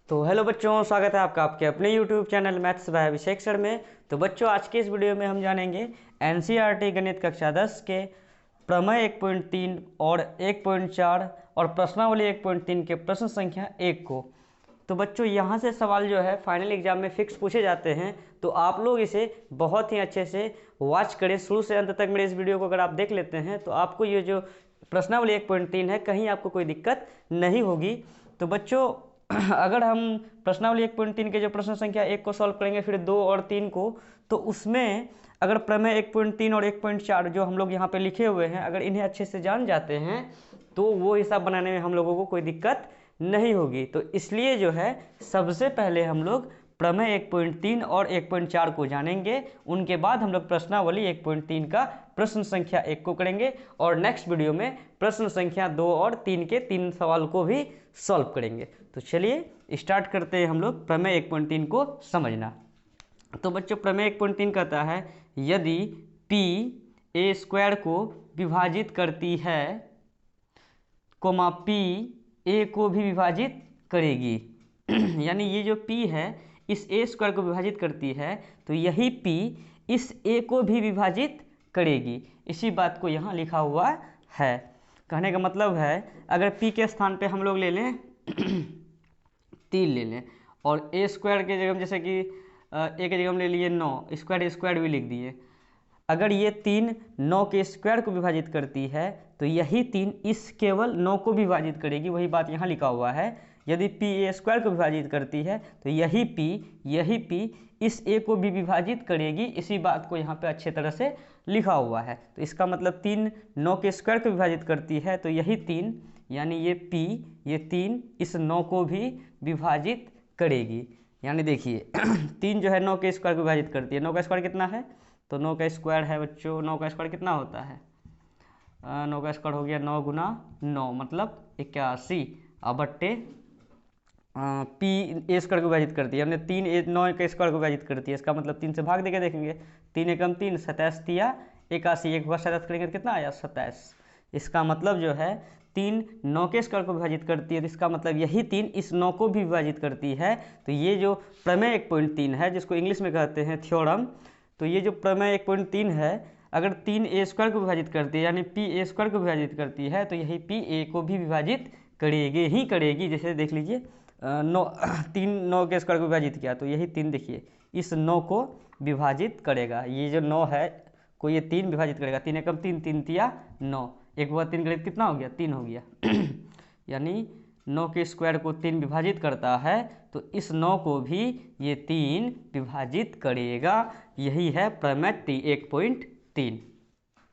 तो हेलो बच्चों, स्वागत है आपका आपके अपने YouTube channel maths by Abhishek sir में। तो बच्चों, आज के इस वीडियो में हम जानेंगे NCERT गणित कक्षा 10 के प्रमेय 1.3 और 1.4 और प्रश्नावली 1.3 के प्रश्न संख्या 1 को। तो बच्चों, यहाँ से सवाल जो है फाइनल एग्जाम में फिक्स पूछे जाते हैं, तो आप लोग इसे बहुत ही अच्छे से वॉच करें। शुरू से अंत तक मेरे इस वीडियो को अगर आप देख लेते हैं तो आपको ये जो प्रश्नावली 1.3 है, कहीं आपको कोई दिक्कत नहीं होगी। तो बच्चों, अगर हम प्रश्नावली 1.3 के जो प्रश्न संख्या 1 को सॉल्व करेंगे, फिर 2 और 3 को, तो उसमें अगर प्रमेय 1.3 और 1.4 जो हम लोग यहाँ पे लिखे हुए हैं, अगर इन्हें अच्छे से जान जाते हैं तो वो हिसाब बनाने में हम लोगों को कोई दिक्कत नहीं होगी। तो इसलिए जो है सबसे पहले हम लोग प्रमेय 1.3 और 1.4 को जानेंगे, उनके बाद हम लोग प्रश्नावली 1.3 का प्रश्न संख्या 1 को करेंगे और नेक्स्ट वीडियो में प्रश्न संख्या 2 और 3 के 3 सवाल को भी सॉल्व करेंगे। तो चलिए स्टार्ट करते हैं हम लोग प्रमेय 1.3 को समझना। तो बच्चों, प्रमेय 1.3 कहता है यदि p a² को विभाजित करती है, कोमा p a को भी विभाजित करेगी यानी ये जो p है इस a² को विभाजित करती है, तो यही p इस a को भी विभाजित करेगी। इसी बात को यहाँ लिखा हुआ है। कहने का मतलब है, अगर p के स्थान पे हम लोग ले लें 3 ले लें और a² के जगह जैसे कि a के जगह हम ले लिए 9, स्क्वायर भी लिख दिए। अगर ये 3 9 के स्क्वायर को विभाजित करती है, तो यही 3 इस केवल 9 को भी विभाजित करेगी। वही बात यहाँ लिखा हुआ है, यदि p a² को विभाजित करती है तो यही p इस a को भी विभाजित करेगी। इसी बात को यहाँ पे अच्छे तरह से लिखा हुआ है। तो इसका मतलब 3 9 के स्क्वायर को विभाजित करती है, तो यही 3 यानी ये p ये 3 इस 9 को भी विभाजित करेगी। यानी देखिए 3 जो है 9 के स्क्वायर को विभाजित करती है। 9 का स्क्वायर कितना है? तो 9 का स्क्वायर है बच्चों, 9 का स्क्वायर कितना होता है? 9 का स्क्वायर हो गया 9 गुना 9 मतलब 81 अब बट्टे p a² को विभाजित करती है। हमने 3 9 के स्क्वायर को विभाजित करती है, इसका मतलब 3 से भाग देके देखेंगे। 3 एकम 3 27 तिया 81, एक बार 27 करेंगे तो कितना आया? 27। इसका मतलब जो है 3 9 के स्क्वायर को विभाजित करती है, तो इसका मतलब यही 3 इस 9 को भी विभाजित करती है। तो ये जो प्रमेय 1.3 है, जिसको इंग्लिश में कहते हैं थ्योरम, तो ये जो प्रमेय 1.3 है, अगर 3 a² को विभाजित करती है यानी p a² को विभाजित करती है, तो यही p a को भी विभाजित करेगी ही करेगी। जैसे देख लीजिए 3 9 के स्क्वायर को विभाजित किया, तो यही 3 देखिए इस 9 को विभाजित करेगा। ये जो 9 है को ये 3 विभाजित करेगा। 3 एकम 3 3 तिया 9, एक बार 3 करें कितना हो गया? 3 हो गया यानी 9 के स्क्वायर को 3 विभाजित करता है, तो इस 9 को भी ये 3 विभाजित करेगा। यही है प्रमेय 1.3।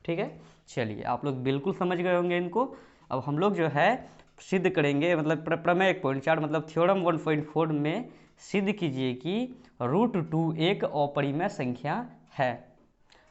ठीक है, चलिए आप लोग बिल्कुल समझ गए होंगे इनको। अब हम लोग जो है सिद्ध करेंगे, मतलब प्रमेय 1.4 मतलब थ्योरम 1.4 में सिद्ध कीजिए कि √2 एक अपरिमेय संख्या है।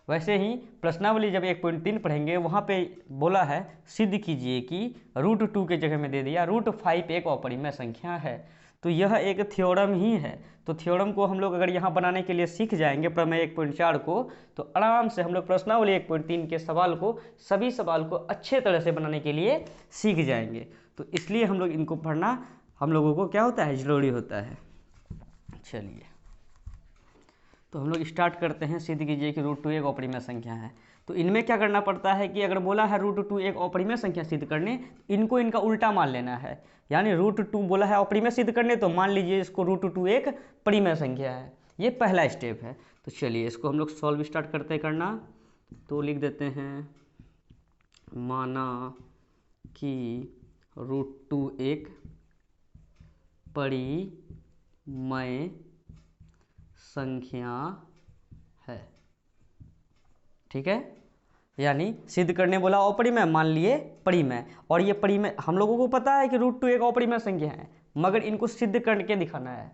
वैसे ही प्रश्नावली जब 1.3 पढ़ेंगे, वहाँ पे बोला है सिद्ध कीजिए कि √2 के जगह में दे दिया √5 एक अपरिमेय संख्या है। तो यह एक थ्योरम ही है। तो थ्योरम को हम लोग अगर यहाँ बनाने के लिए सीख जाएंगे प्रमेय 1.4 को, तो आराम से हम लोग प्रश्नावली 1.3 के सवाल को, सभी सवाल को अच्छे तरह से बनाने के लिए सीख जाएंगे। तो इसलिए हम लोग इनको पढ़ना हम लोगों को क्या होता है? ज़रूरी होता है। चलिए तो हम लोग स्टार्ट करते हैं। सिद्ध कीजिए कि √2 एक अपरिमेय संख्या है। तो इनमें क्या करना पड़ता है कि अगर बोला है √2 एक अपरिमेय संख्या सिद्ध करने, इनको इनका उल्टा मान लेना है। यानी √2 बोला है अपरिमेय सिद्ध करने, तो मान लीजिए इसको √2 एक परिमेय संख्या है। ये पहला स्टेप है। तो चलिए इसको हम लोग सॉल्व स्टार्ट करते हैं करना। तो लिख देते हैं, माना कि √2 एक परिमेय संख्या है। ठीक है, यानी सिद्ध करने बोला अपरिमेय, मान लिए परिमेय। और ये परिमेय हम लोगों को पता है कि √2 एक अपरिमेय संख्या है, मगर इनको सिद्ध करके दिखाना है।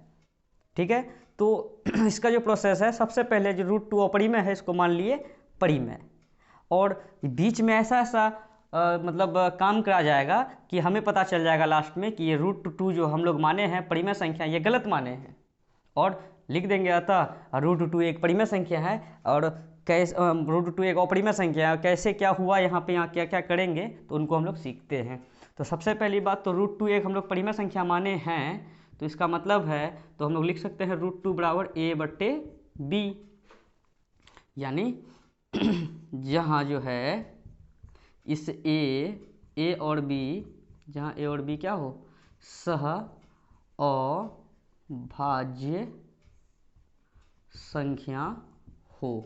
ठीक है, तो इसका जो प्रोसेस है, सबसे पहले जो √2 अपरिमेय है इसको मान लिए परिमेय, और बीच में ऐसा मतलब काम करा जाएगा कि हमें पता चल जाएगा लास्ट में कि ये √2 जो हम लोग माने हैं परिमेय संख्या, ये गलत माने हैं। और लिख देंगे अतः √2 एक परिमेय संख्या है और कैसे √2 एक अपरिमेय संख्या है, कैसे क्या हुआ यहाँ पे, यहाँ क्या क्या करेंगे, तो उनको हम लोग सीखते हैं। तो सबसे पहली बात तो √2 एक हम लोग परिमेय संख्या माने हैं, तो इसका मतलब है, तो हम लोग लिख सकते हैं √2 बराबर a/b, यानी जहाँ जो है इस a और b, जहाँ a और b क्या हो, सह अभाज्य संख्या हो,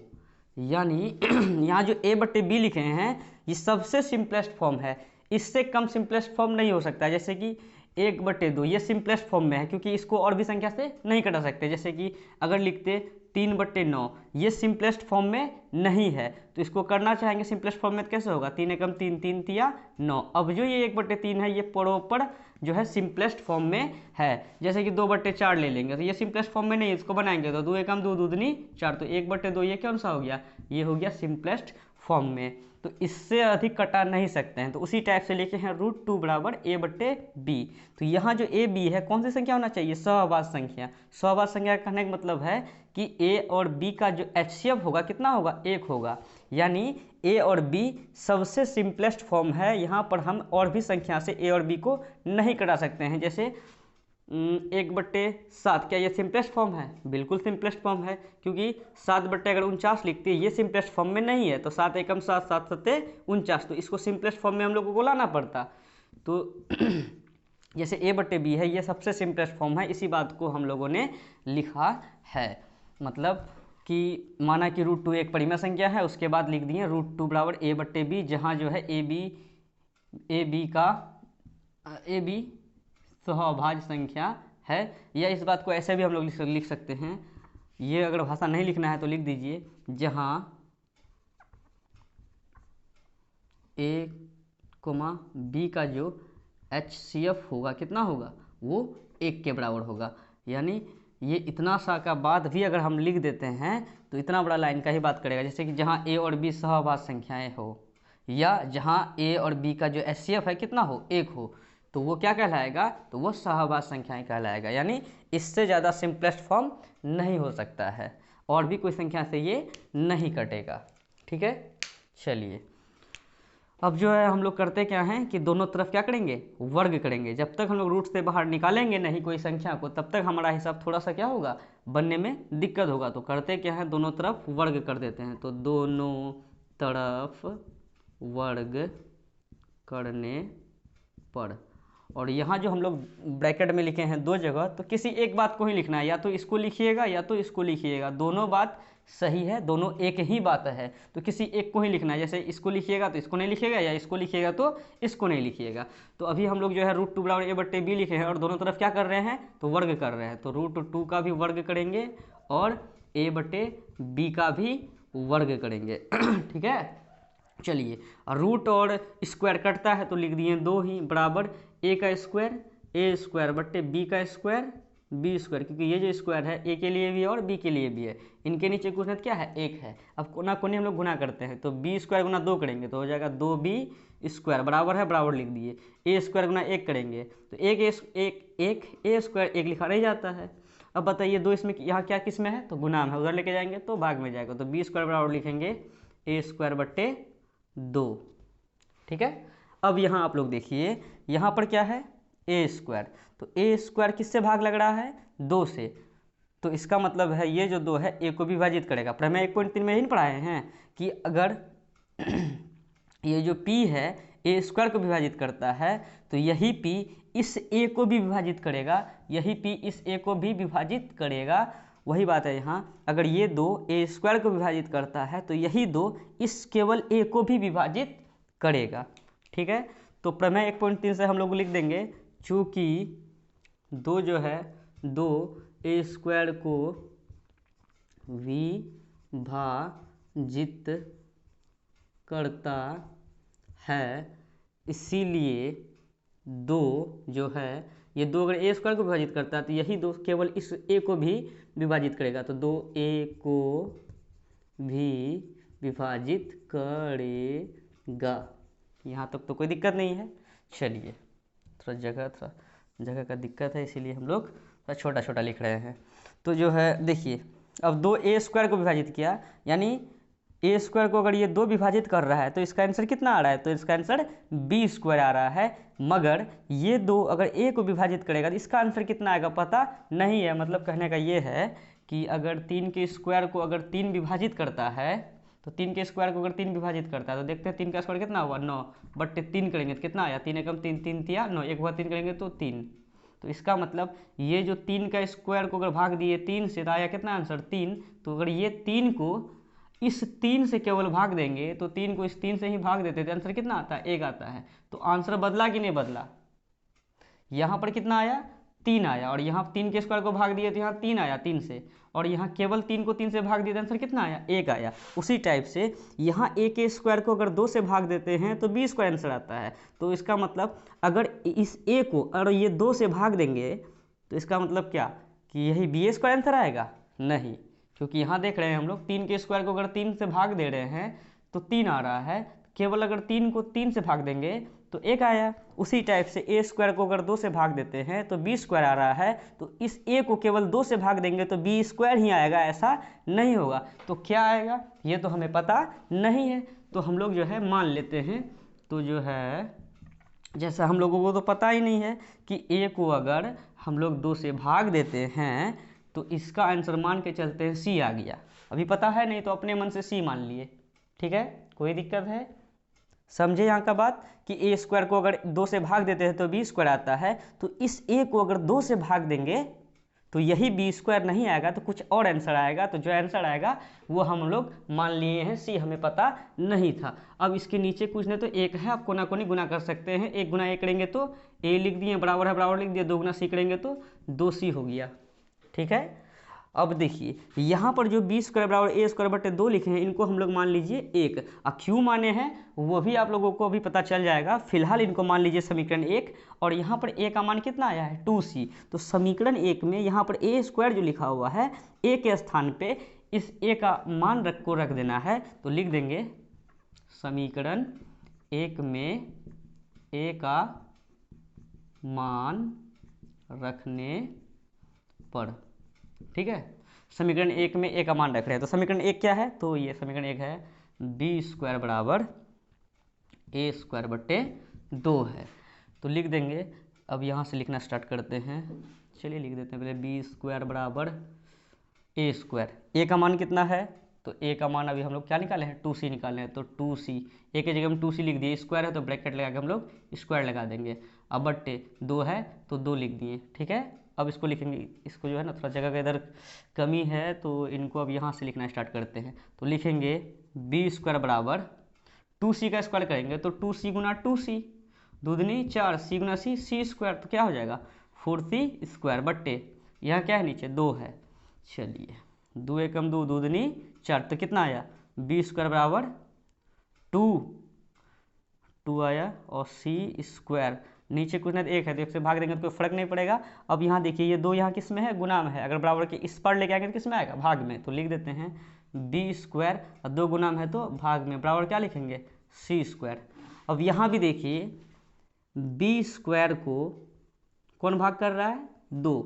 यानी यहाँ जो a/b लिखे हैं ये सबसे सिंपलेस्ट फॉर्म है, इससे कम सिंपलेस्ट फॉर्म नहीं हो सकता। जैसे कि 1/2 ये सिंपलेस्ट फॉर्म में है, क्योंकि इसको और भी संख्या से नहीं कटा सकते। जैसे कि अगर लिखते 3/9, ये सिंपलेस्ट फॉर्म में नहीं है, तो इसको करना चाहेंगे सिंपलेस्ट फॉर्म में तो कैसे होगा, 3 एकम 3, 3 तिया 9। अब जो ये 1/3 है ये प्रॉपर जो है सिंपलेस्ट फॉर्म में है। जैसे कि 2/4 ले लेंगे तो ये सिंपलेस्ट फॉर्म में नहीं है, इसको बनाएंगे तो 2 एकम 2, 2 दूनी 4, तो 1/2 ये कौन सा हो गया, ये हो गया सिंपलेस्ट फॉर्म में। तो इससे अधिक कटा नहीं सकते हैं, तो उसी टाइप से लिखे हैं √2 बराबर a/b। तो यहाँ जो a b है कौन सी संख्या होना चाहिए, सहअभाज्य संख्या। सहअभाज्य संख्या कहने का मतलब है कि a और b का जो HCF होगा कितना होगा, 1 होगा, यानी a और b सबसे सिंपलेस्ट फॉर्म है। यहाँ पर हम और भी संख्या से a और b को नहीं कटा सकते हैं। जैसे 1/7, क्या ये सिंपलेस्ट फॉर्म है, बिल्कुल सिंपलेस्ट फॉर्म है, क्योंकि 7/49 लिखते हैं, ये सिंपलेस्ट फॉर्म में नहीं है। तो 7 एकम 7, 7 सत्ते 49, तो इसको सिंपलेस्ट फॉर्म में हम लोगों को लाना पड़ता। तो जैसे a/b है ये सबसे सिंपलेस्ट फॉर्म है, इसी बात को हम लोगों ने लिखा है। मतलब कि माना कि √2 एक परिमेय संख्या है, उसके बाद लिख दिए √2 बराबर a/b, जहाँ जो है a b सहअभाज्य संख्या है। या इस बात को ऐसे भी हम लोग लिख सकते हैं, ये अगर भाषा नहीं लिखना है तो लिख दीजिए, जहाँ a, b का जो HCF होगा कितना होगा, वो 1 के बराबर होगा। यानी ये इतना सा का बात भी अगर हम लिख देते हैं तो इतना बड़ा लाइन का ही बात करेगा। जैसे कि जहाँ a और b सहअभाज्य संख्याएं हो, या जहाँ a और b का जो HCF है कितना हो, 1 हो, तो वो क्या कहलाएगा, तो वो सहअभाज्य संख्याएं कहलाएगा। यानी इससे ज़्यादा सिंपलेस्ट फॉर्म नहीं हो सकता है, और भी कोई संख्या से ये नहीं कटेगा। ठीक है, चलिए अब जो है हम लोग करते क्या हैं कि दोनों तरफ क्या करेंगे, वर्ग करेंगे। जब तक हम लोग रूट से बाहर निकालेंगे नहीं कोई संख्या को, तब तक हमारा हिसाब थोड़ा सा क्या होगा, बनने में दिक्कत होगा। तो करते क्या है, दोनों तरफ वर्ग कर देते हैं। तो दोनों तरफ वर्ग करने पर, और यहाँ जो हम लोग ब्रैकेट में लिखे हैं 2 जगह, तो किसी एक बात को ही लिखना है, या तो इसको लिखिएगा या तो इसको लिखिएगा, दोनों बात सही है, दोनों एक ही बात है, तो किसी एक को ही लिखना है। जैसे इसको लिखिएगा तो इसको नहीं लिखिएगा, या इसको लिखिएगा तो इसको नहीं लिखिएगा। तो अभी हम लोग जो है √2 बराबर a/b लिखे हैं, और दोनों तरफ क्या कर रहे हैं, तो वर्ग कर रहे हैं। तो √2 का भी वर्ग करेंगे और a/b का भी वर्ग करेंगे। ठीक है, चलिए, रूट और स्क्वायर कटता है तो लिख दिए 2 ही, बराबर a का स्क्वायर b का स्क्वायर b स्क्वायर, क्योंकि ये जो स्क्वायर है a के लिए भी है और b के लिए भी है, इनके नीचे गुणज क्या है, 1 है। अब कोना कोनी हम लोग गुना करते हैं, तो b स्क्वायर गुना 2 करेंगे तो हो जाएगा 2b स्क्वायर, बराबर है, बराबर लिख दिए। a स्क्वायर गुना 1 करेंगे तो एक a स्क्वायर 1 लिखा रह जाता है। अब बताइए 2 इसमें यहाँ क्या किस में है, तो गुना में है, उधर लेके जाएंगे तो भाग में जाएगा, तो b स्क्वायर बराबर लिखेंगे a²/2। ठीक है, अब यहाँ आप लोग देखिए, यहाँ पर क्या है, a², तो a² किससे भाग लग रहा है, 2 से, तो इसका मतलब है ये जो 2 है a को विभाजित करेगा। प्रमेय 1.3 में यही पढ़ाए हैं कि अगर ये जो p है a² को विभाजित करता है, तो यही p इस a को भी विभाजित करेगा, यही p इस a को भी विभाजित करेगा। वही बात है यहाँ, अगर ये 2 a² को विभाजित करता है तो यही 2 इस केवल a को भी विभाजित करेगा। ठीक है, तो प्रमेय 1.3 से हम लोग लिख देंगे, चूँकि 2 जो है 2 a² को विभाजित करता है, इसीलिए 2 जो है ये 2 अगर a² को विभाजित करता है तो यही 2 केवल इस a को भी विभाजित करेगा, तो 2a को भी विभाजित करेगा। यहाँ तक तो कोई दिक्कत नहीं है। चलिए, थोड़ा जगह का दिक्कत है, इसीलिए हम लोग थोड़ा छोटा छोटा लिख रहे हैं। तो जो है देखिए, अब 2a² को विभाजित किया, यानी ए स्क्वायर को अगर ये 2 विभाजित कर रहा है तो इसका आंसर कितना आ रहा है, तो इसका आंसर बी स्क्वायर आ रहा है। मगर ये 2 अगर ए को विभाजित करेगा तो इसका आंसर कितना आएगा पता नहीं है। मतलब कहने का ये है कि अगर 3 के स्क्वायर को अगर 3 विभाजित करता है, तो 3 के स्क्वायर को अगर 3 विभाजित करता है तो देखते हैं 3 का स्क्वायर कितना हुआ 9, बट 3 करेंगे तो कितना आया 3 एकम 3, 3 तिया 9, एक हुआ 3 करेंगे तो 3। तो इसका मतलब ये जो 3 का स्क्वायर को अगर भाग दिए 3 से तो आया कितना आंसर 3। तो अगर ये 3 को इस 3 से केवल भाग देंगे तो 3 को इस 3 से ही भाग देते तो आंसर कितना आता है 1 आता है। तो आंसर बदला कि नहीं बदला, यहाँ पर कितना आया 3 आया, और यहाँ 3 के स्क्वायर को भाग दिए तो यहाँ 3 आया 3 से, और यहाँ केवल 3 को 3 से भाग दिया तो आंसर कितना आया 1 आया। उसी टाइप से यहाँ a के स्क्वायर को अगर 2 से भाग देते हैं तो b स्क्वायर आंसर आता है। तो इसका मतलब अगर इस a को अगर ये 2 से भाग देंगे तो इसका मतलब क्या कि यही b स्क्वायर आंसर आएगा, नहीं, क्योंकि यहाँ देख रहे हैं हम लोग 3 के स्क्वायर को अगर 3 से भाग दे रहे हैं तो 3 आ रहा है, केवल अगर 3 को 3 से भाग देंगे तो 1 आया। उसी टाइप से a स्क्वायर को अगर 2 से भाग देते हैं तो b स्क्वायर आ रहा है, तो इस a को केवल 2 से भाग देंगे तो b स्क्वायर ही आएगा, ऐसा नहीं होगा। तो क्या आएगा ये तो हमें पता नहीं है, तो हम लोग जो है मान लेते हैं। तो जो है जैसा हम लोगों को तो पता ही नहीं है कि a को अगर हम लोग 2 से भाग देते हैं तो इसका आंसर मान के चलते हैं c आ गया। अभी पता है नहीं तो अपने मन से c मान लिए, ठीक है, कोई दिक्कत है। समझे यहाँ का बात कि a स्क्वायर को अगर 2 से भाग देते हैं तो b स्क्वायर आता है, तो इस a को अगर 2 से भाग देंगे तो यही b स्क्वायर नहीं आएगा, तो कुछ और आंसर आएगा। तो जो आंसर आएगा वो हम लोग मान लिए हैं c, हमें पता नहीं था। अब इसके नीचे कुछ नहीं तो 1 है, आप कोना कोनी गुना कर सकते हैं। 1 गुना 1 करेंगे तो a लिख दिए, बराबर है बराबर लिख दिए, 2 गुना c करेंगे तो 2c हो गया, ठीक है। अब देखिए यहाँ पर जो b स्क्वायर बराबर a स्क्वायर बटे 2 लिखे हैं, इनको हम लोग मान लीजिए 1, और क्यों माने हैं वो भी आप लोगों को अभी पता चल जाएगा। फिलहाल इनको मान लीजिए समीकरण 1, और यहाँ पर a का मान कितना आया है 2c। तो समीकरण 1 में यहाँ पर a स्क्वायर जो लिखा हुआ है a के स्थान पे इस a का मान रख देना है। तो लिख देंगे समीकरण 1 में a का मान रखने पर, ठीक है। समीकरण 1 में a का मान रख रहे हैं, तो समीकरण 1 क्या है, तो ये समीकरण 1 है b स्क्वायर बराबर a स्क्वायर बट्टे 2 है। तो लिख देंगे, अब यहाँ से लिखना स्टार्ट करते हैं। चलिए लिख देते हैं पहले b स्क्वायर बराबर a स्क्वायर। a का मान कितना है, तो a का मान अभी हम लोग क्या निकाले हैं 2c निकाले हैं, तो 2c a की जगह हम 2c लिख दिए, स्क्वायर है तो ब्रैकेट लगा के हम लोग स्क्वायर लगा देंगे। अब बट्टे 2 है तो 2 लिख दिए, ठीक है। अब इसको लिखेंगे, इसको जो है ना थोड़ा जगह का इधर कमी है तो इनको अब यहाँ से लिखना स्टार्ट करते हैं। तो लिखेंगे b स्क्वायर बराबर 2c का स्क्वायर करेंगे तो 2c गुना 2c, दूधनी 4, c गुना c, c स्क्वायर, तो क्या हो जाएगा 4c स्क्वायर बट्टे यहाँ क्या है नीचे 2 है। चलिए 2 एकम 2, दूधनी 4, तो कितना आया b स्क्वायर बराबर 2 आया, और c स्क्वायर नीचे कुछ नहीं 1 है तो 1 से भाग देंगे तो कोई फर्क नहीं पड़ेगा। अब यहाँ देखिए ये 2 यहाँ किस में है गुना में है, अगर बराबर के इस पर लेके आएंगे तो किस में आएगा भाग में। तो लिख देते हैं b स्क्वायर, और 2 गुना में है तो भाग में, बराबर क्या लिखेंगे c स्क्वायर। अब यहाँ भी देखिए b स्क्वायर को कौन भाग कर रहा है 2,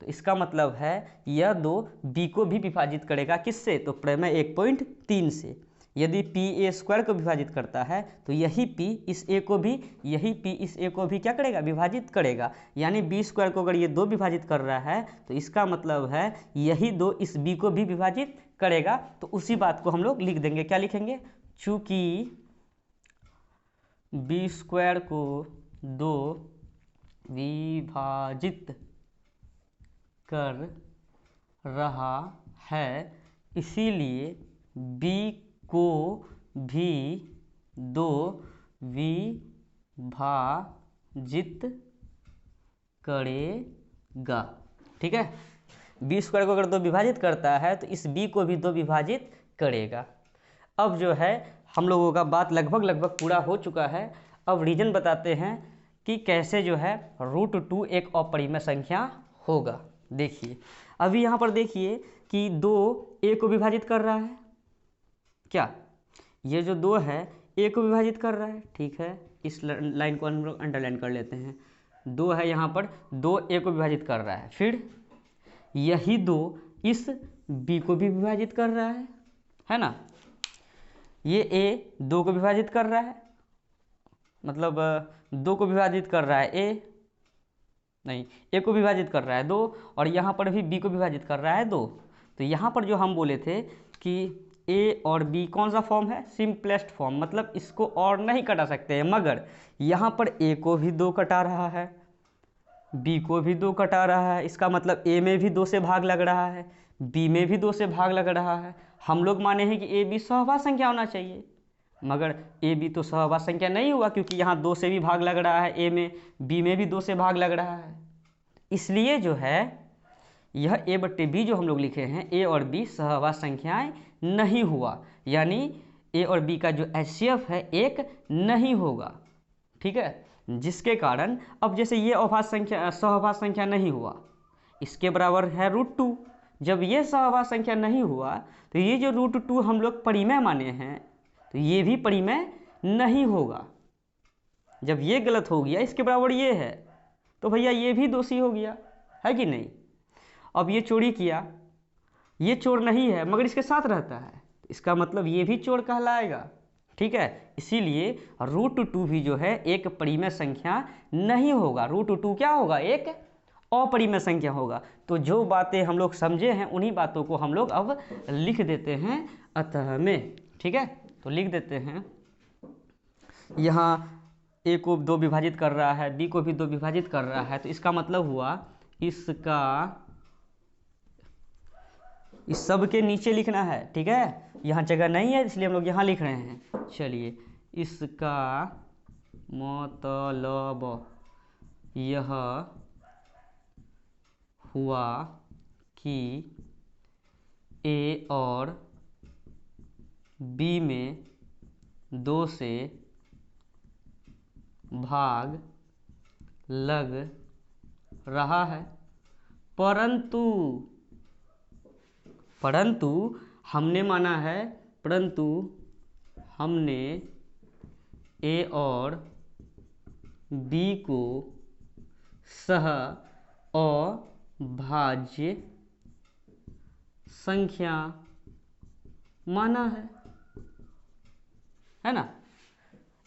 तो इसका मतलब है यह 2 b को भी विभाजित करेगा, किससे, तो प्रमेय 1.3 से। यदि p a स्क्वायर को विभाजित करता है तो यही p इस a को भी, यही p इस a को भी क्या करेगा विभाजित करेगा। यानी b स्क्वायर को अगर ये 2 विभाजित कर रहा है तो इसका मतलब है यही 2 इस b को भी विभाजित करेगा। तो उसी बात को हम लोग लिख देंगे, क्या लिखेंगे, चूंकि b स्क्वायर को 2 विभाजित कर रहा है इसीलिए b को भी 2 विभाजित करेगा, ठीक है। b स्क्वायर को अगर 2 विभाजित करता है तो इस b को भी 2 विभाजित करेगा। अब जो है हम लोगों का बात लगभग पूरा हो चुका है। अब रीजन बताते हैं कि कैसे जो है √2 एक अपरिमेय संख्या होगा। देखिए अभी यहाँ पर देखिए कि 2 a को विभाजित कर रहा है, क्या ये जो 2 है a को विभाजित कर रहा है, ठीक है। इस लाइन को हम लोग अंडरलाइन कर लेते हैं। 2 है यहाँ पर, 2 a को विभाजित कर रहा है, फिर यही 2 इस b को भी विभाजित कर रहा है ना। ये ए 2 को विभाजित कर रहा है, मतलब 2 को विभाजित कर रहा है ए, नहीं ए को विभाजित कर रहा है 2, और यहाँ पर भी बी को विभाजित कर रहा है 2। तो यहाँ पर जो हम बोले थे कि ए और बी कौन सा फॉर्म है, सिंपलेस्ट फॉर्म, मतलब इसको और नहीं कटा सकते हैं, मगर यहाँ पर ए को भी 2 कटा रहा है, बी को भी 2 कटा रहा है, इसका मतलब ए में भी 2 से भाग लग रहा है, बी में भी 2 से भाग लग रहा है। हम लोग माने हैं कि ए बी सहवास संख्या होना चाहिए, मगर ए बी तो सहवास संख्या नहीं हुआ, क्योंकि यहाँ 2 से भी भाग लग रहा है ए में, बी में भी 2 से भाग लग रहा है। इसलिए जो है यह ए बट्टे बी जो हम लोग लिखे हैं, ए और बी सहवास संख्याएं नहीं हुआ, यानी ए और बी का जो HCF है 1 नहीं होगा। ठीक है, जिसके कारण अब जैसे ये अभाज्य संख्या सहवास संख्या नहीं हुआ, इसके बराबर है √2। जब ये सहवास संख्या नहीं हुआ तो ये जो √2 हम लोग परिमेय माने हैं, तो ये भी परिमेय नहीं होगा। जब ये गलत हो गया, इसके बराबर ये है, तो भैया ये भी दोषी हो गया, है कि नहीं। अब ये चोरी किया, ये चोर नहीं है मगर इसके साथ रहता है, इसका मतलब ये भी चोर कहलाएगा। ठीक है, इसीलिए √2 भी जो है एक परिमेय संख्या नहीं होगा। √2 क्या होगा, एक अपरिमेय संख्या होगा। तो जो बातें हम लोग समझे हैं उन्हीं बातों को हम लोग अब लिख देते हैं अतः में। ठीक है, तो लिख देते हैं, यहाँ ए को 2 विभाजित कर रहा है, बी को भी 2 विभाजित कर रहा है, तो इसका मतलब हुआ इसका इस सब के नीचे लिखना है। ठीक है, यहाँ जगह नहीं है इसलिए हम लोग यहाँ लिख रहे हैं। चलिए, इसका मतलब यह हुआ कि ए और बी में 2 से भाग लग रहा है, परंतु हमने माना है, परंतु हमने ए और बी को सह अभाज्य संख्या माना है ना।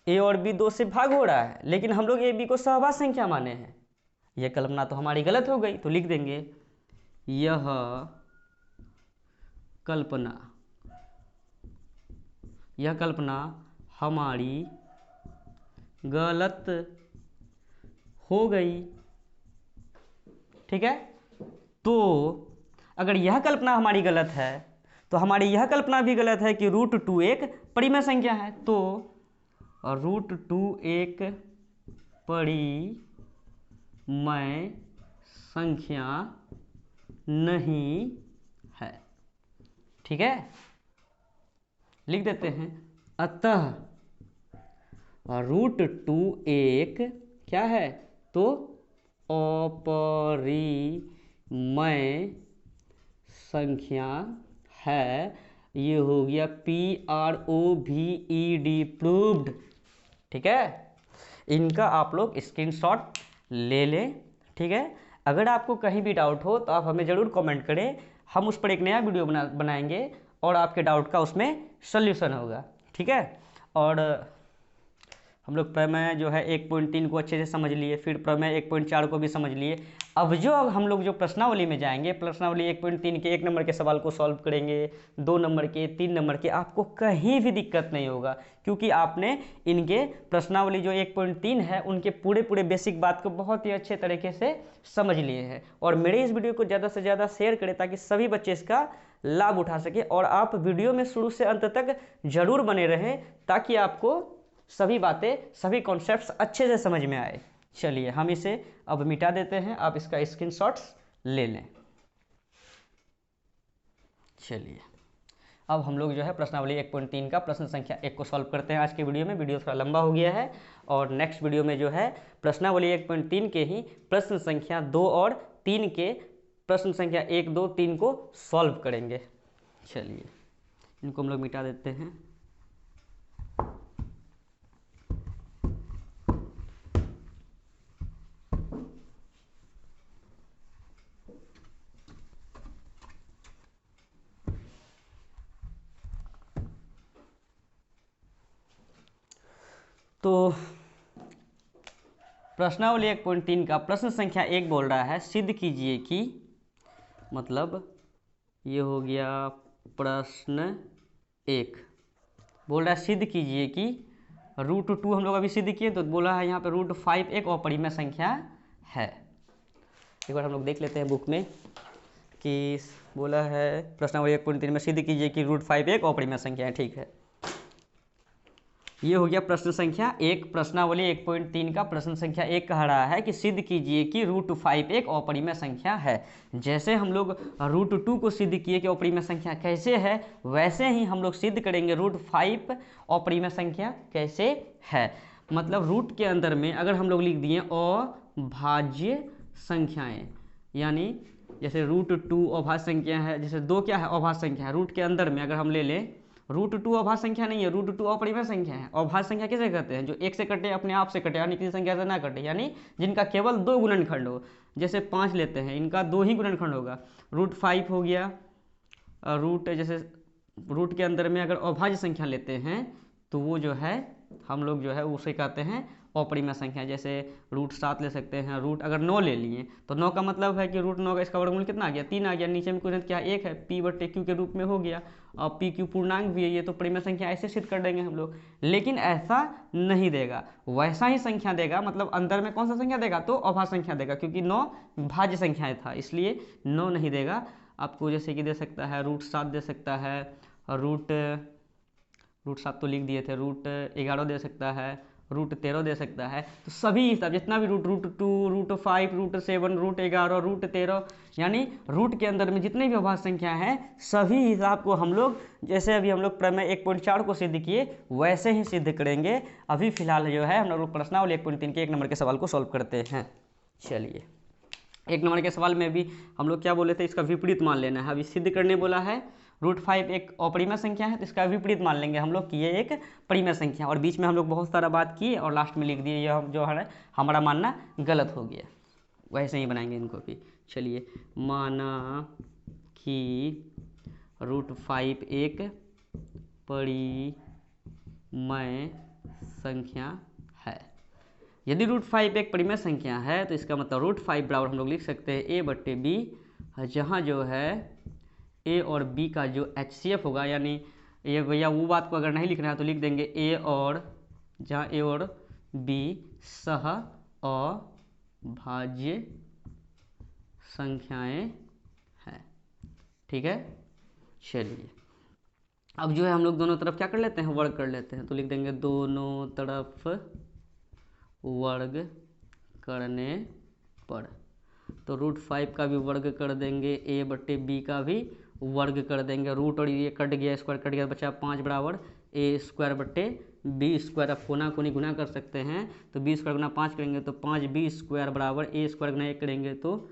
ए और बी 2 से भाग हो रहा है, लेकिन हम लोग ए बी को सहवास संख्या माने हैं। यह कल्पना तो हमारी गलत हो गई, तो लिख देंगे यह कल्पना हमारी गलत हो गई। ठीक है, तो अगर यह कल्पना हमारी गलत है तो हमारी यह कल्पना भी गलत है कि √2 एक परिमेय संख्या है। तो √2 एक परिमेय संख्या नहीं है। ठीक है, लिख देते हैं, अतः √2 एक क्या है, तो अपरिमेय संख्या है। ये हो गया PROVED प्रूव्ड। ठीक है, इनका आप लोग स्क्रीनशॉट ले लें। ठीक है, अगर आपको कहीं भी डाउट हो तो आप हमें ज़रूर कमेंट करें, हम उस पर एक नया वीडियो बनाएंगे और आपके डाउट का उसमें सल्यूशन होगा। ठीक है, और हम लोग प्रमेय जो है 1.3 को अच्छे से समझ लिए, फिर प्रमेय 1.4 को भी समझ लिए। अब हम लोग जो प्रश्नावली में जाएंगे, प्रश्नावली 1.3 के 1 नंबर के सवाल को सॉल्व करेंगे, 2 नंबर के, 3 नंबर के, आपको कहीं भी दिक्कत नहीं होगा, क्योंकि आपने इनके प्रश्नावली जो 1.3 है उनके पूरे बेसिक बात को बहुत ही अच्छे तरीके से समझ लिए हैं। और मेरे इस वीडियो को ज़्यादा से ज़्यादा शेयर करें ताकि सभी बच्चे इसका लाभ उठा सके, और आप वीडियो में शुरू से अंत तक जरूर बने रहें ताकि आपको सभी बातें, सभी कॉन्सेप्ट्स अच्छे से समझ में आए। चलिए, हम इसे अब मिटा देते हैं, आप इसका स्क्रीनशॉट्स ले लें। चलिए, अब हम लोग जो है प्रश्नावली 1.3 का प्रश्न संख्या 1 को सॉल्व करते हैं आज के वीडियो में। वीडियो थोड़ा लंबा हो गया है, और नेक्स्ट वीडियो में जो है प्रश्नावली 1.3 के ही प्रश्न संख्या 2 और 3 के प्रश्न संख्या 1, 2, 3 को सॉल्व करेंगे। चलिए, इनको हम लोग मिटा देते हैं। तो प्रश्नावली 1.3 का प्रश्न संख्या 1 बोल रहा है सिद्ध कीजिए कि, मतलब ये हो गया प्रश्न 1, बोल रहा है सिद्ध कीजिए कि √2 हम लोग अभी सिद्ध किए, तो बोला है यहाँ पे √5 एक अपरिमेय संख्या है। एक बार हम लोग देख लेते हैं बुक में कि बोला है प्रश्नावली 1.3 में सिद्ध कीजिए कि √5 एक अपरिमेय संख्या है। ठीक है, ये हो गया प्रश्न संख्या 1। प्रश्नावली 1.3 का प्रश्न संख्या 1 कह रहा है कि सिद्ध कीजिए कि √5 एक अपरिमेय संख्या है। जैसे हम लोग √2 को सिद्ध किए कि अपरिमेय संख्या कैसे है, वैसे ही हम लोग सिद्ध करेंगे √5 अपरिमेय संख्या कैसे है। मतलब रूट के अंदर में अगर हम लोग लिख दिए अभाज्य संख्याएं, यानी जैसे √2 अभाज्य संख्या है, जैसे 2 क्या है अभाज्य संख्या है। रूट के अंदर में अगर हम ले लें √2 अभाज्य संख्या नहीं है, √2 अपरिमेय संख्या है। अभाज्य संख्या किसे कहते हैं? जो 1 से कटे अपने आप से कटे, यानी किसी संख्या से ना कटे, यानी जिनका केवल 2 गुणनखंड हो। जैसे 5 लेते हैं, इनका 2 ही गुणनखंड होगा। √5 हो गया जैसे रूट के अंदर में अगर अभाज्य संख्या लेते हैं तो वो जो है हम लोग जो है उसे कहते हैं अपरिमेय संख्या। जैसे √7 ले सकते हैं। रूट अगर 9 ले लिए तो 9 का मतलब है कि √9 का इसका वर्गमूल कितना आ गया? 3 आ गया। नीचे में कुछ क्या 1 है, p/q के रूप में हो गया। और pq पूर्णांक भी है, ये तो परिमेय संख्या ऐसे सिद्ध कर देंगे हम लोग। लेकिन ऐसा नहीं देगा, वैसा ही संख्या देगा। मतलब अंदर में कौन सा संख्या देगा? तो अभाज्य संख्या देगा, क्योंकि 9 भाज्य संख्याएं था, इसलिए 9 नहीं देगा आपको। जैसे कि दे सकता है √7 दे सकता है, √7 तो लिख दिए थे, √11 दे सकता है, √13 दे सकता है। तो सभी हिसाब जितना भी √2, √5, √7, √11, √13, यानी रूट के अंदर में जितने भी अभाज्य संख्या हैं सभी हिसाब को हम लोग, जैसे अभी हम लोग प्रमेय 1.4 को सिद्ध किए वैसे ही सिद्ध करेंगे। अभी फिलहाल जो है हम लोग प्रश्नावली 1.3 के 1 नंबर के सवाल को सॉल्व करते हैं। चलिए, 1 नंबर के सवाल में भी हम लोग क्या बोले थे? इसका विपरीत मान लेना है। अभी सिद्ध करने बोला है √5 एक अपरिमेय संख्या है, तो इसका विपरीत मान लेंगे हम लोग कि ये एक परिमेय संख्या। और बीच में हम लोग बहुत सारा बात किए और लास्ट में लिख दिए, यह जो है हमारा मानना गलत हो गया। वैसे ही बनाएंगे इनको भी। चलिए, माना कि √5 एक परिमेय संख्या है। यदि √5 एक परिमेय संख्या है तो इसका मतलब √5 बराबर हम लोग लिख सकते हैं a/b, जहाँ जो है a और b का जो HCF होगा, यानी ये भैया वो बात को अगर नहीं लिखना है तो लिख देंगे जहाँ a और b सह अभाज्य संख्याएं हैं। ठीक है, चलिए अब जो है हम लोग दोनों तरफ क्या कर लेते हैं? वर्ग कर लेते हैं। तो लिख देंगे दोनों तरफ वर्ग करने पर, तो √5 का भी वर्ग कर देंगे, a/b का भी वर्ग कर देंगे। रूट और ये कट गया, स्क्वायर कट गया, बचा 5 बराबर a²/b²। अब कोना कोनी गुना कर सकते हैं, तो b² गुना 5 करेंगे तो 5b² बराबर a² गुना 1 करेंगे तो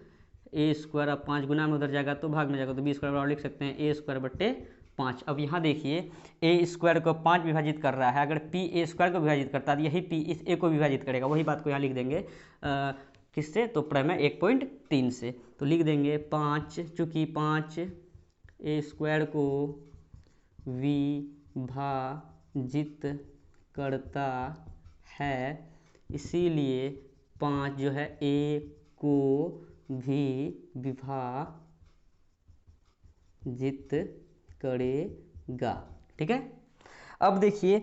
a²। अब 5 गुना में उधर जाएगा तो भाग में जाएगा, तो b² बराबर लिख सकते हैं a²/5। अब यहाँ देखिए a² को 5 विभाजित कर रहा है। अगर p a² को विभाजित करता है तो यही p इस a को विभाजित करेगा। वही बात को यहाँ लिख देंगे किससे? तो प्रमेय 1.3 से। तो लिख देंगे 5, चूँकि 5 a² को विभाजित करता है, इसीलिए 5 जो है a को भी विभाजित करेगा। ठीक है, अब देखिए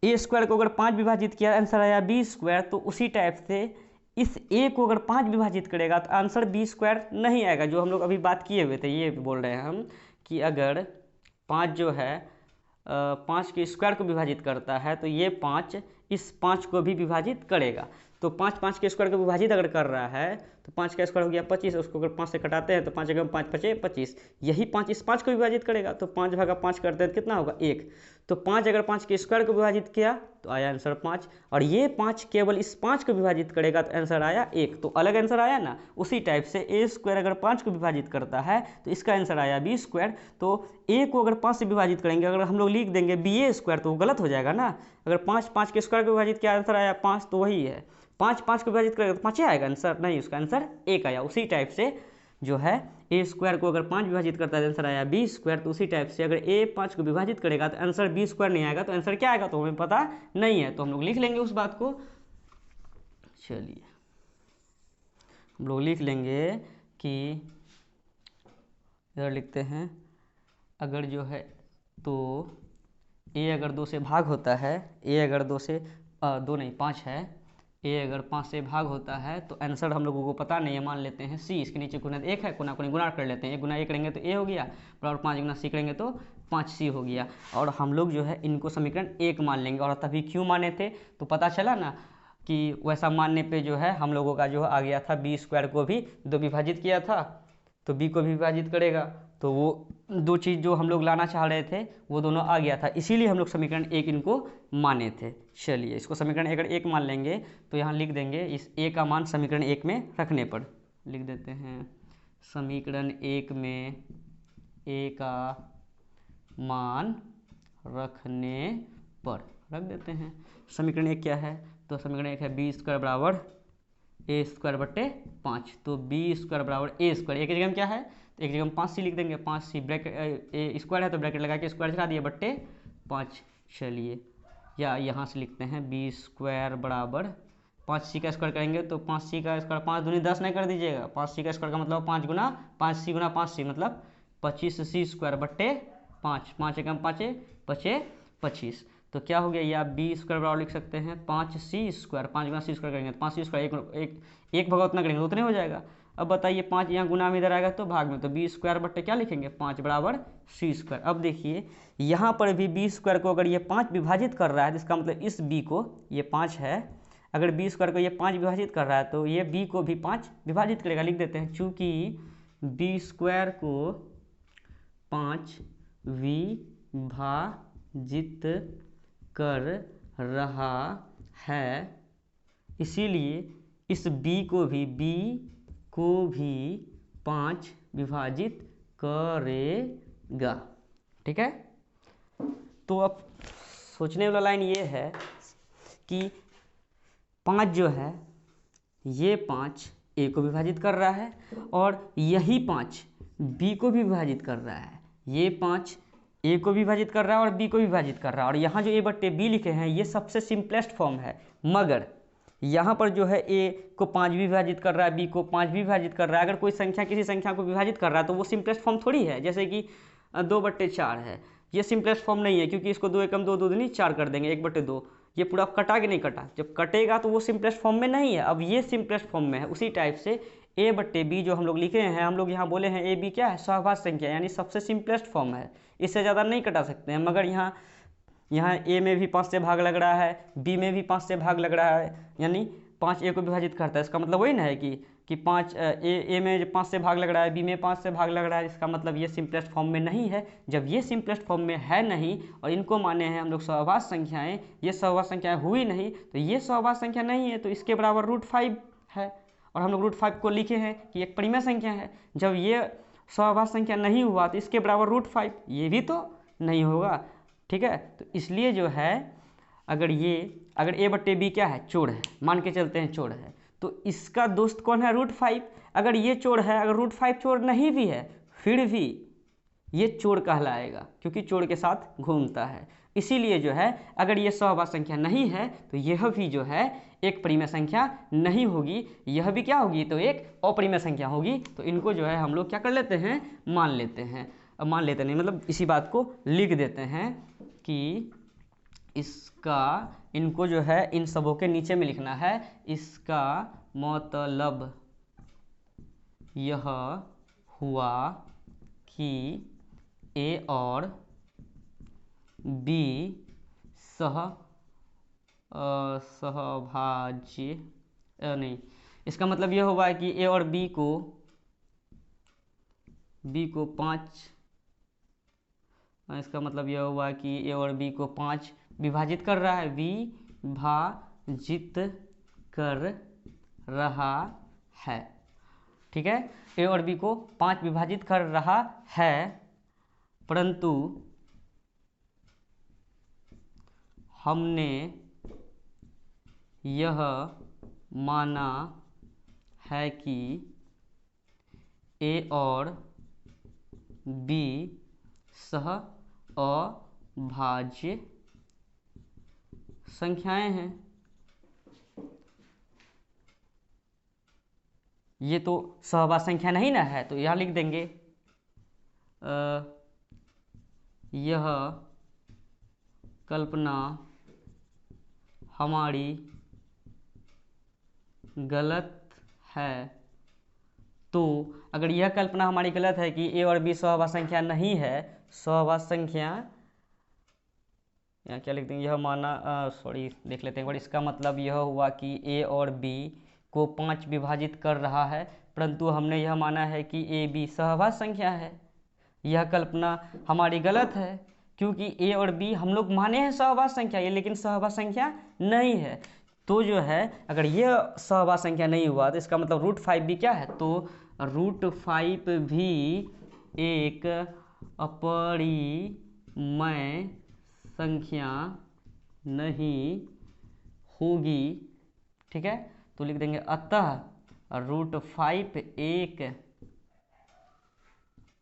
a² को अगर 5 विभाजित किया आंसर आया b², तो उसी टाइप से इस a को अगर 5 विभाजित करेगा तो आंसर b² नहीं आएगा। जो हम लोग अभी बात किए हुए थे, ये बोल रहे हैं हम कि अगर 5 जो है 5 के स्क्वायर को विभाजित करता है तो ये 5 इस 5 को भी विभाजित करेगा। तो 5 के स्क्वायर को विभाजित अगर कर रहा है तो 5 का स्क्वायर हो गया 25, उसको अगर 5 से कटाते हैं तो 5 जगह 5 5 25, यही 5 इस 5 को विभाजित करेगा। तो 5/5 करते हैं तो कितना होगा? 1। तो 5 अगर 5 के स्क्वायर को विभाजित किया तो आया आंसर 5, और ये 5 केवल इस 5 को विभाजित करेगा तो आंसर आया 1। तो अलग आंसर आया ना। उसी टाइप से a² अगर 5 को विभाजित करता है तो इसका आंसर आया b²। तो a को अगर 5 से विभाजित करेंगे, अगर हम लोग लिख देंगे ba² तो वो गलत हो जाएगा ना। अगर 5 के स्क्वायर को विभाजित किया आंसर आया 5, तो वही है 5 को विभाजित करेगा तो 5 आएगा आंसर, नहीं, उसका आंसर 1 आया। उसी टाइप से जो है ए स्क्वायर को अगर 5 विभाजित करता है तो आंसर आया बी स्क्वायर। तो उसी टाइप से अगर ए 5 को विभाजित करेगा तो आंसर बी स्क्वायर नहीं आएगा, तो आंसर क्या आएगा तो हमें पता नहीं है, तो हम लोग लिख लेंगे उस बात को। चलिए हम लोग लिख लेंगे कि इधर लिखते हैं, अगर जो है तो ए अगर 2 से भाग होता है, ए अगर 2 से 2 नहीं 5 है, ए अगर 5 से भाग होता है तो आंसर हम लोगों को पता नहीं है, मान लेते हैं सी, इसके नीचे गुना 1 है, कोना कोनी गुणा कर लेते हैं, 1 गुना 1 करेंगे तो ए हो गया, और 5 गुना सी करेंगे तो 5c हो गया। और हम लोग जो है इनको समीकरण 1 मान लेंगे। और तभी क्यों माने थे, तो पता चला ना कि वैसा मानने पे जो है हम लोगों का जो आ गया था बी स्क्वायर को भी 2 विभाजित किया था, तो बी को भी विभाजित करेगा, तो वो 2 चीज़ जो हम लोग लाना चाह रहे थे वो दोनों आ गया था, इसीलिए हम लोग समीकरण 1 इनको माने थे। चलिए इसको समीकरण अगर 1 मान लेंगे तो यहाँ लिख देंगे इस ए का मान समीकरण 1 में रखने पर, लिख देते हैं समीकरण 1 में ए का मान रखने पर रख देते हैं। समीकरण 1 क्या है, तो समीकरण 1 है बी स्क्वायर बराबर ए स्क्वायर बट्टे 5, तो बी स्क्वायर बराबर ए स्क्वायर, एक जगह में क्या है तो एक जगह में 5c लिख देंगे, 5c ब्रैकेट ए स्क्वायर है तो ब्रैकेट लगा के स्क्वायर चला दिए बट्टे 5। चलिए या यहाँ से लिखते हैं बी स्क्वायर बराबर 5c का स्क्वायर करेंगे तो 5c का स्क्वायर 5 दूनी 10 नहीं कर दीजिएगा, 5c का स्क्वायर का मतलब 5 गुना 5c गुना 5c मतलब 25c स्क्वायर बट्टे 5, 5 एकम 5 5 25, तो क्या हो गया ये आप बी स्क्वायर बराबर लिख सकते हैं 5c स्क्वायर, 5 गुना c स्क्वायर करेंगे तो 5c स्क्वायर एक भाग उतना करेंगे तो उतने हो जाएगा। अब बताइए 5 यहाँ गुना में इधर आएगा तो भाग में, तो बी स्क्वायर बट्टे क्या लिखेंगे 5 बराबर c स्क्वायर। अब देखिए यहाँ पर भी बी स्क्वायर को अगर ये 5 विभाजित कर रहा है तो इसका मतलब इस b को, ये 5 है, अगर बी स्क्वायर को ये 5 विभाजित कर रहा है तो ये b को भी 5 विभाजित करेगा, लिख देते हैं चूँकि बी स्क्वायर को 5 विभाजित कर रहा है, इसीलिए इस b को भी 5 विभाजित करेगा। ठीक है, तो अब सोचने वाला लाइन ये है कि 5 जो है ये 5 ए को विभाजित कर रहा है और यही 5 बी को भी विभाजित कर रहा है, ये 5 ए को विभाजित कर रहा है और बी को विभाजित कर रहा है, और यहाँ जो ए बट्टे बी लिखे हैं ये सबसे सिंपलेस्ट फॉर्म है, मगर यहाँ पर जो है ए को 5 भी विभाजित कर रहा है, बी को 5 भी विभाजित कर रहा है। अगर कोई संख्या किसी संख्या को विभाजित कर रहा है तो वो सिंपलेस्ट फॉर्म थोड़ी है, जैसे कि 2/4 है, ये सिंपलेस्ट फॉर्म नहीं है, क्योंकि इसको 2 एकम 2 2 दूनी 4 कर देंगे 1/2, ये पूरा कटा कि नहीं कटा, जब कटेगा तो वो सिंपलेस्ट फॉर्म में नहीं है, अब ये सिंपलेस्ट फॉर्म में है। उसी टाइप से ए बट्टे बी जो हम लोग लिखे हैं, हम लोग यहाँ बोले हैं ए बी क्या है सहभाज्य संख्या, यानी सबसे सिंपलेस्ट फॉर्म है, इससे ज़्यादा नहीं कटा सकते हैं। मगर यहाँ ए में भी 5 से भाग लग रहा है, बी में भी 5 से भाग लग रहा है, यानी 5 ए को विभाजित करता है, इसका मतलब वही ना है कि 5 ए में 5 से भाग लग रहा है, बी में 5 से भाग लग रहा है, इसका मतलब ये सिंपलेस्ट फॉर्म में नहीं है। जब ये सिंपलेस्ट फॉर्म में है नहीं और इनको माने हैं हम लोग सहभाज्य संख्याएँ, ये सहभाज्य संख्याएँ हुई नहीं, तो ये सहभाज्य संख्या नहीं है, तो इसके बराबर √5 है, और हम लोग √5 को लिखे हैं कि एक परिमेय संख्या है। जब ये सहभाज्य संख्या नहीं हुआ तो इसके बराबर √5 ये भी तो नहीं होगा। ठीक है, तो इसलिए जो है अगर ए बट्टे बी क्या है चोड़ है, मान के चलते हैं चोड़ है, तो इसका दोस्त कौन है √5। अगर ये चोड़ है, अगर √5 चोड़ नहीं भी है फिर भी ये चोड़ कहलाएगा, क्योंकि चोड़ के साथ घूमता है। इसीलिए जो है अगर ये सहभाज्य संख्या नहीं है तो यह भी जो है एक परिमेय संख्या नहीं होगी, यह भी क्या होगी तो एक अपरिमेय संख्या होगी। तो इनको जो है हम लोग क्या कर लेते हैं मान लेते हैं, अब मान लेते नहीं मतलब इसी बात को लिख देते हैं कि इसका, इनको जो है इन सबों के नीचे में लिखना है, इसका मतलब यह हुआ कि ए और बी सहभाज्य नहीं, इसका मतलब यह हुआ कि ए और बी को 5, इसका मतलब यह हुआ कि ए और बी को 5 विभाजित कर रहा है, विभाजित कर रहा है। ठीक है, ए और बी को 5 विभाजित कर रहा है, परंतु हमने यह माना है कि ए और बी सह अभाज्य संख्याएं हैं। ये तो सहभाज्य संख्या नहीं ना है, तो यहाँ लिख देंगे यह कल्पना हमारी गलत है। तो अगर यह कल्पना हमारी गलत है कि ए और बी सहभाज्य संख्या नहीं है, सहभाज्य संख्या, यहाँ क्या लिख देंगे, यह माना सॉरी देख लेते हैं एक बार। इसका मतलब यह हुआ कि ए और बी को 5 विभाजित कर रहा है, परंतु हमने यह माना है कि ए बी सहभाज्य संख्या है। यह कल्पना हमारी गलत है क्योंकि ए और बी हम लोग माने हैं सहभाज्य संख्या, ये लेकिन सहभाज्य संख्या नहीं है। तो जो है अगर ये सहभाज्य संख्या नहीं हुआ तो इसका मतलब √5 भी क्या है, तो √5 भी एक अपरिमेय संख्या नहीं होगी। ठीक है, तो लिख देंगे अतः √5 एक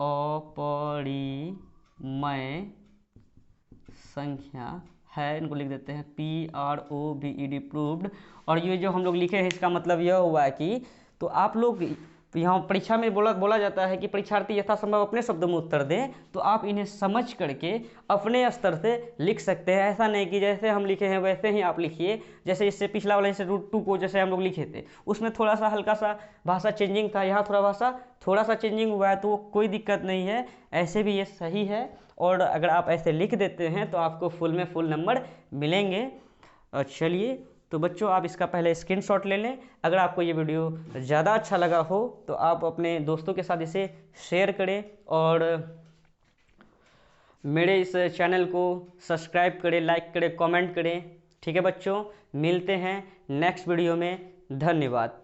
अपरिमेय संख्या है। इनको लिख देते हैं PROVED प्रूव्ड। और ये जो हम लोग लिखे हैं इसका मतलब यह हुआ है कि तो आप लोग यहाँ परीक्षा में बोला जाता है कि परीक्षार्थी यथासंभव अपने शब्दों में उत्तर दें, तो आप इन्हें समझ करके अपने स्तर से लिख सकते हैं। ऐसा नहीं कि जैसे हम लिखे हैं वैसे ही आप लिखिए। जैसे इससे पिछला वाला जैसे √2 को जैसे हम लोग लिखे थे उसमें थोड़ा सा हल्का सा भाषा चेंजिंग था, यहाँ थोड़ा सा चेंजिंग हुआ है, तो कोई दिक्कत नहीं है, ऐसे भी ये सही है। और अगर आप ऐसे लिख देते हैं तो आपको फुल में फुल नंबर मिलेंगे। चलिए तो बच्चों आप इसका पहले स्क्रीनशॉट ले लें। अगर आपको ये वीडियो ज़्यादा अच्छा लगा हो तो आप अपने दोस्तों के साथ इसे शेयर करें और मेरे इस चैनल को सब्सक्राइब करें, लाइक करें, कमेंट करें। ठीक है बच्चों, मिलते हैं नेक्स्ट वीडियो में। धन्यवाद।